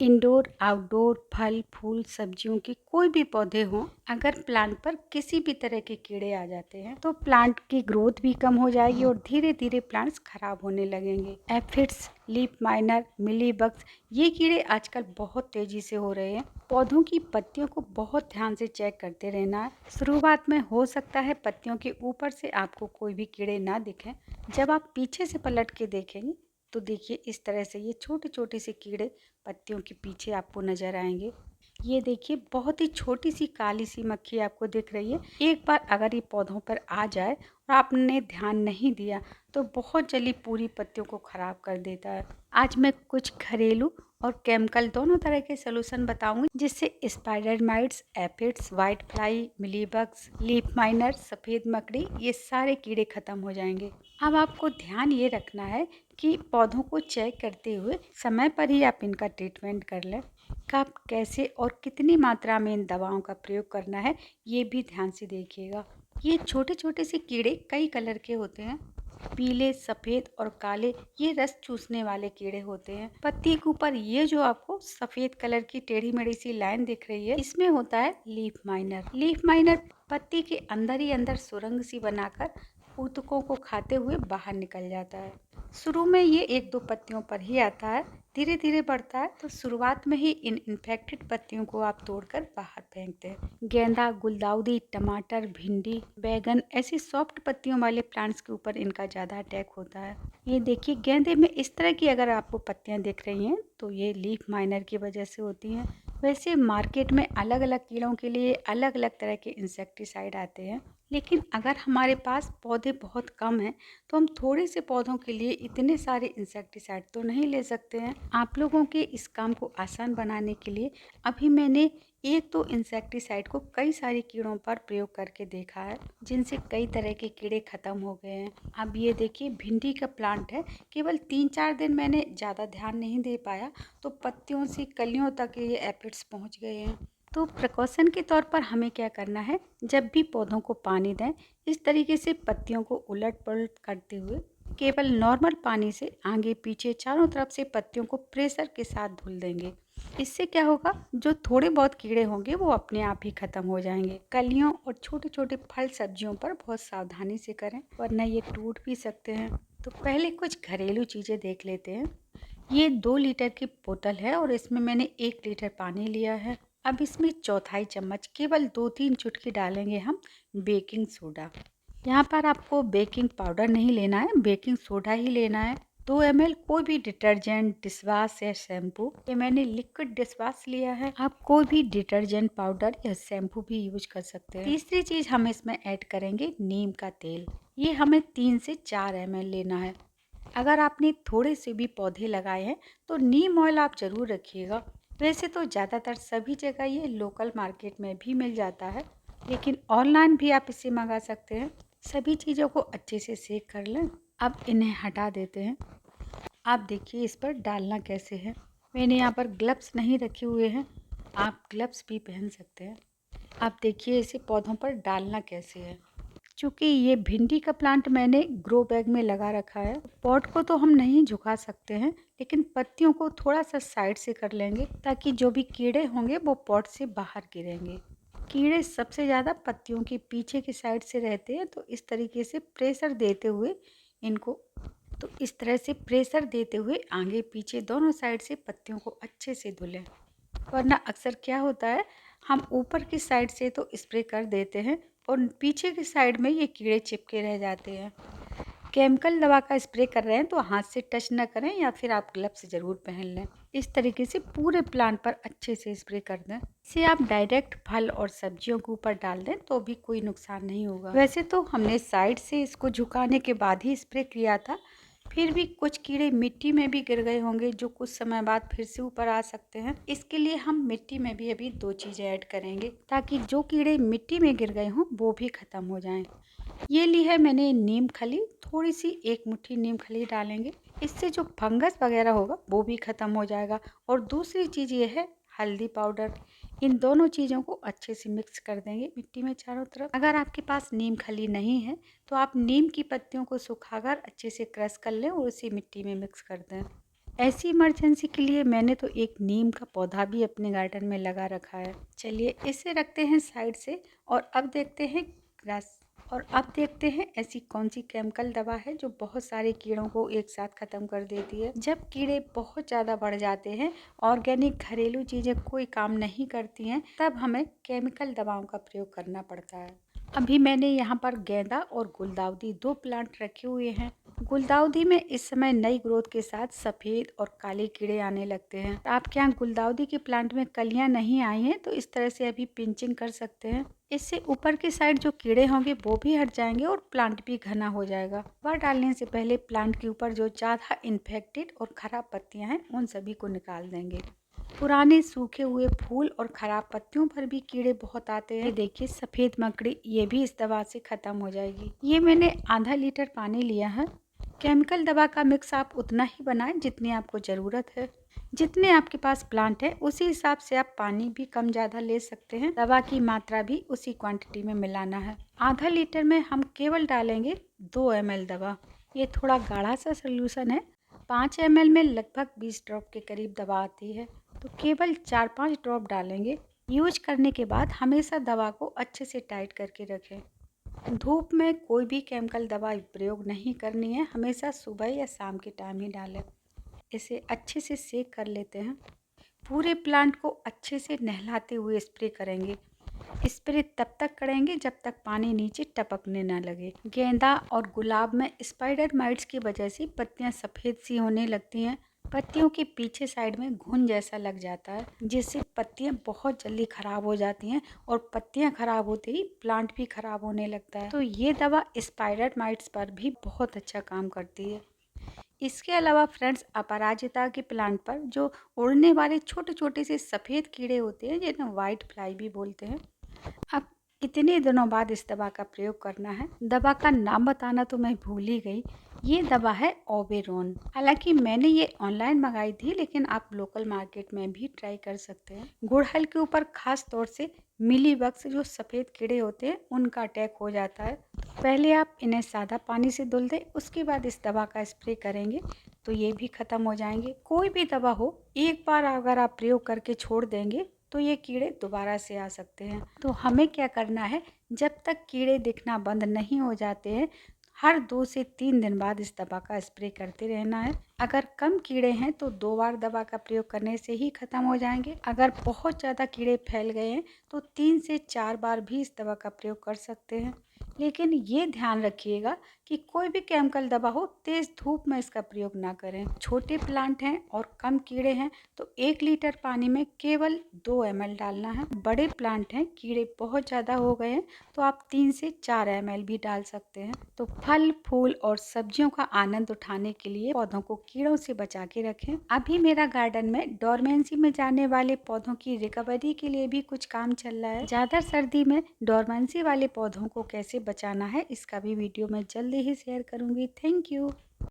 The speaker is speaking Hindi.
इंडोर आउटडोर फल फूल सब्जियों के कोई भी पौधे हों, अगर प्लांट पर किसी भी तरह के कीड़े आ जाते हैं तो प्लांट की ग्रोथ भी कम हो जाएगी और धीरे धीरे प्लांट्स खराब होने लगेंगे। एफिड्स, लीफ माइनर, मिलीबग्स, ये कीड़े आजकल बहुत तेजी से हो रहे हैं। पौधों की पत्तियों को बहुत ध्यान से चेक करते रहना है। शुरुआत में हो सकता है पत्तियों के ऊपर से आपको कोई भी कीड़े ना दिखें। जब आप पीछे से पलट के देखेंगे तो देखिए इस तरह से ये छोटे छोटे से कीड़े पत्तियों के पीछे आपको नजर आएंगे। ये देखिए बहुत ही छोटी सी काली सी मक्खी आपको दिख रही है। एक बार अगर ये पौधों पर आ जाए और आपने ध्यान नहीं दिया तो बहुत जल्दी पूरी पत्तियों को खराब कर देता है। आज मैं कुछ घरेलू और केमिकल दोनों तरह के सोल्यूशन बताऊंगी जिससे spider mites, aphids, white fly, mealybugs, leaf miner, सफेद मकड़ी, ये सारे कीड़े खत्म हो जाएंगे। अब आपको ध्यान ये रखना है कि पौधों को चेक करते हुए समय पर ही आप इनका ट्रीटमेंट कर लें। कब, कैसे और कितनी मात्रा में इन दवाओं का प्रयोग करना है ये भी ध्यान से देखिएगा। ये छोटे छोटे से कीड़े कई कलर के होते हैं, पीले, सफेद और काले। ये रस चूसने वाले कीड़े होते हैं। पत्ती के ऊपर ये जो आपको सफेद कलर की टेढ़ी मेढ़ी सी लाइन दिख रही है, इसमें होता है लीफ माइनर। लीफ माइनर पत्ती के अंदर ही अंदर सुरंग सी बनाकर ऊतकों को खाते हुए बाहर निकल जाता है। शुरू में ये एक दो पत्तियों पर ही आता है, धीरे धीरे बढ़ता है। तो शुरुआत में ही इन इन्फेक्टेड पत्तियों को आप तोड़कर बाहर फेंकते हैं। गेंदा, गुलदाउदी, टमाटर, भिंडी, बैगन, ऐसी सॉफ्ट पत्तियों वाले प्लांट्स के ऊपर इनका ज़्यादा अटैक होता है। ये देखिए गेंदे में इस तरह की अगर आपको पत्तियां दिख रही हैं तो ये लीफ माइनर की वजह से होती हैं। वैसे मार्केट में अलग अलग कीड़ों के लिए अलग अलग तरह के इंसेक्टिसाइड आते हैं, लेकिन अगर हमारे पास पौधे बहुत कम हैं तो हम थोड़े से पौधों के लिए इतने सारे इंसेक्टिसाइड तो नहीं ले सकते हैं। आप लोगों के इस काम को आसान बनाने के लिए अभी मैंने एक दो इंसेक्टिसाइड को कई सारे कीड़ों पर प्रयोग करके देखा है, जिनसे कई तरह के कीड़े खत्म हो गए हैं। अब ये देखिए भिंडी का प्लांट है, केवल 3-4 दिन मैंने ज़्यादा ध्यान नहीं दे पाया तो पत्तियों से कलियों तक ये एफिड्स पहुँच गए हैं। तो प्रिकॉशन के तौर पर हमें क्या करना है, जब भी पौधों को पानी दें इस तरीके से पत्तियों को उलट पलट करते हुए केवल नॉर्मल पानी से आगे पीछे चारों तरफ से पत्तियों को प्रेशर के साथ धुल देंगे। इससे क्या होगा, जो थोड़े बहुत कीड़े होंगे वो अपने आप ही खत्म हो जाएंगे। कलियों और छोटे छोटे फल सब्जियों पर बहुत सावधानी से करें वरना ये टूट भी सकते हैं। तो पहले कुछ घरेलू चीज़ें देख लेते हैं। ये 2 लीटर की बोतल है और इसमें मैंने 1 लीटर पानी लिया है। अब इसमें चौथाई चम्मच केवल 2-3 चुटकी डालेंगे हम बेकिंग सोडा। यहाँ पर आपको बेकिंग पाउडर नहीं लेना है, बेकिंग सोडा ही लेना है। 2 ml कोई भी डिटर्जेंट, डिशवाश या शैम्पू, ये मैंने लिक्विड डिशवाश लिया है। आप कोई भी डिटर्जेंट पाउडर या शैम्पू भी यूज कर सकते हैं। तीसरी चीज हम इसमें ऐड करेंगे नीम का तेल। ये हमें 3 से 4 ml लेना है। अगर आपने थोड़े से भी पौधे लगाए हैं तो नीम ऑयल आप ज़रूर रखिएगा। वैसे तो ज़्यादातर सभी जगह ये लोकल मार्केट में भी मिल जाता है, लेकिन ऑनलाइन भी आप इसे मंगा सकते हैं। सभी चीज़ों को अच्छे से सेक कर लें। अब इन्हें हटा देते हैं। आप देखिए इस पर डालना कैसे है। मैंने यहाँ पर ग्लव्स नहीं रखे हुए हैं, आप ग्लव्स भी पहन सकते हैं। आप देखिए इसे पौधों पर डालना कैसे है। चूँकि ये भिंडी का प्लांट मैंने ग्रो बैग में लगा रखा है, पॉट को तो हम नहीं झुका सकते हैं, लेकिन पत्तियों को थोड़ा सा साइड से कर लेंगे ताकि जो भी कीड़े होंगे वो पॉट से बाहर गिरेंगे। कीड़े सबसे ज़्यादा पत्तियों के पीछे की साइड से रहते हैं, तो इस तरीके से प्रेशर देते हुए इनको आगे पीछे दोनों साइड से पत्तियों को अच्छे से धुलें। वरना अक्सर क्या होता है, हम ऊपर की साइड से तो स्प्रे कर देते हैं और पीछे की साइड में ये कीड़े चिपके रह जाते हैं। केमिकल दवा का स्प्रे कर रहे हैं तो हाथ से टच न करें या फिर आप ग्लव्स ज़रूर पहन लें। इस तरीके से पूरे प्लांट पर अच्छे से स्प्रे कर दें। इसे आप डायरेक्ट फल और सब्जियों के ऊपर डाल दें तो भी कोई नुकसान नहीं होगा। वैसे तो हमने साइड से इसको झुकाने के बाद ही स्प्रे किया था, फिर भी कुछ कीड़े मिट्टी में भी गिर गए होंगे जो कुछ समय बाद फिर से ऊपर आ सकते हैं। इसके लिए हम मिट्टी में भी अभी 2 चीज़ें ऐड करेंगे ताकि जो कीड़े मिट्टी में गिर गए हों वो भी खत्म हो जाएं। ये ली है मैंने नीम खली, थोड़ी सी 1 मुट्ठी नीम खली डालेंगे। इससे जो फंगस वगैरह होगा वो भी खत्म हो जाएगा। और दूसरी चीज़ ये है हल्दी पाउडर। इन दोनों चीज़ों को अच्छे से मिक्स कर देंगे मिट्टी में चारों तरफ। अगर आपके पास नीम खली नहीं है तो आप नीम की पत्तियों को सुखाकर अच्छे से क्रश कर लें और उसे मिट्टी में मिक्स कर दें। ऐसी इमरजेंसी के लिए मैंने तो एक नीम का पौधा भी अपने गार्डन में लगा रखा है। चलिए इसे रखते हैं साइड से और अब देखते हैं ऐसी कौन सी केमिकल दवा है जो बहुत सारे कीड़ों को एक साथ ख़त्म कर देती है। जब कीड़े बहुत ज़्यादा बढ़ जाते हैं, ऑर्गेनिक घरेलू चीज़ें कोई काम नहीं करती हैं, तब हमें केमिकल दवाओं का प्रयोग करना पड़ता है। अभी मैंने यहाँ पर गेंदा और गुलदाउदी 2 प्लांट रखे हुए हैं। गुलदाउदी में इस समय नई ग्रोथ के साथ सफ़ेद और काले कीड़े आने लगते हैं। तो आपके यहाँ गुलदाउदी के प्लांट में कलियाँ नहीं आई हैं तो इस तरह से अभी पिंचिंग कर सकते हैं। इससे ऊपर की साइड जो कीड़े होंगे वो भी हट जाएंगे और प्लांट भी घना हो जाएगा। दवा डालने से पहले प्लांट के ऊपर जो ज़्यादा इन्फेक्टेड और ख़राब पत्तियाँ हैं उन सभी को निकाल देंगे। पुराने सूखे हुए फूल और खराब पत्तियों पर भी कीड़े बहुत आते हैं। ये देखिए सफ़ेद मकड़ी, ये भी इस दवा से ख़त्म हो जाएगी। ये मैंने आधा लीटर पानी लिया है। केमिकल दवा का मिक्स आप उतना ही बनाएं जितनी आपको ज़रूरत है। जितने आपके पास प्लांट है उसी हिसाब से आप पानी भी कम ज़्यादा ले सकते हैं। दवा की मात्रा भी उसी क्वांटिटी में मिलाना है। आधा लीटर में हम केवल डालेंगे 2 ml दवा। ये थोड़ा गाढ़ा सा सोल्यूशन है। 5 ml में लगभग 20 ड्रॉप के करीब दवा आती है, तो केवल 4-5 ड्रॉप डालेंगे। यूज करने के बाद हमेशा दवा को अच्छे से टाइट करके रखें। धूप में कोई भी केमिकल दवा प्रयोग नहीं करनी है, हमेशा सुबह या शाम के टाइम ही डालें। इसे अच्छे से सेक कर लेते हैं। पूरे प्लांट को अच्छे से नहलाते हुए स्प्रे करेंगे। स्प्रे तब तक करेंगे जब तक पानी नीचे टपकने ना लगे। गेंदा और गुलाब में स्पाइडर माइट्स की वजह से पत्तियां सफ़ेद सी होने लगती हैं। पत्तियों के पीछे साइड में घुन जैसा लग जाता है, जिससे पत्तियां बहुत जल्दी ख़राब हो जाती हैं और पत्तियां ख़राब होते ही प्लांट भी ख़राब होने लगता है। तो ये दवा स्पाइडर माइट्स पर भी बहुत अच्छा काम करती है। इसके अलावा फ्रेंड्स, अपराजिता के प्लांट पर जो उड़ने वाले छोटे छोटे से सफ़ेद कीड़े होते हैं जिन्हें वाइट फ्लाई भी बोलते हैं, अब कितने दिनों बाद इस दवा का प्रयोग करना है। दवा का नाम बताना तो मैं भूल ही गई। ये दवा है ओबेरोन। हालांकि मैंने ये ऑनलाइन मंगाई थी, लेकिन आप लोकल मार्केट में भी ट्राई कर सकते हैं। गुड़हल के ऊपर खास तौर से मिलीबग्स जो सफ़ेद कीड़े होते हैं उनका अटैक हो जाता है। पहले आप इन्हें सादा पानी से धुल दें, उसके बाद इस दवा का स्प्रे करेंगे तो ये भी ख़त्म हो जाएंगे। कोई भी दवा हो, एक बार अगर आप प्रयोग करके छोड़ देंगे तो ये कीड़े दोबारा से आ सकते हैं। तो हमें क्या करना है, जब तक कीड़े दिखना बंद नहीं हो जाते हैं, हर 2 से 3 दिन बाद इस दवा का स्प्रे करते रहना है। अगर कम कीड़े हैं तो 2 बार दवा का प्रयोग करने से ही ख़त्म हो जाएंगे। अगर बहुत ज़्यादा कीड़े फैल गए हैं तो 3 से 4 बार भी इस दवा का प्रयोग कर सकते हैं। लेकिन ये ध्यान रखिएगा कि कोई भी केमिकल दवा हो, तेज़ धूप में इसका प्रयोग ना करें। छोटे प्लांट हैं और कम कीड़े हैं तो 1 लीटर पानी में केवल 2 ml डालना है। बड़े प्लांट हैं, कीड़े बहुत ज़्यादा हो गए हैं तो आप 3 से 4 ml भी डाल सकते हैं। तो फल, फूल और सब्जियों का आनंद उठाने के लिए पौधों को कीड़ों से बचा के रखें। अभी मेरा गार्डन में डोरमेंसी में जाने वाले पौधों की रिकवरी के लिए भी कुछ काम चल रहा है। ज़्यादा सर्दी में डोरमेंसी वाले पौधों को कैसे बचाना है, इसका भी वीडियो मैं जल्दी ही शेयर करूंगी। Thank you.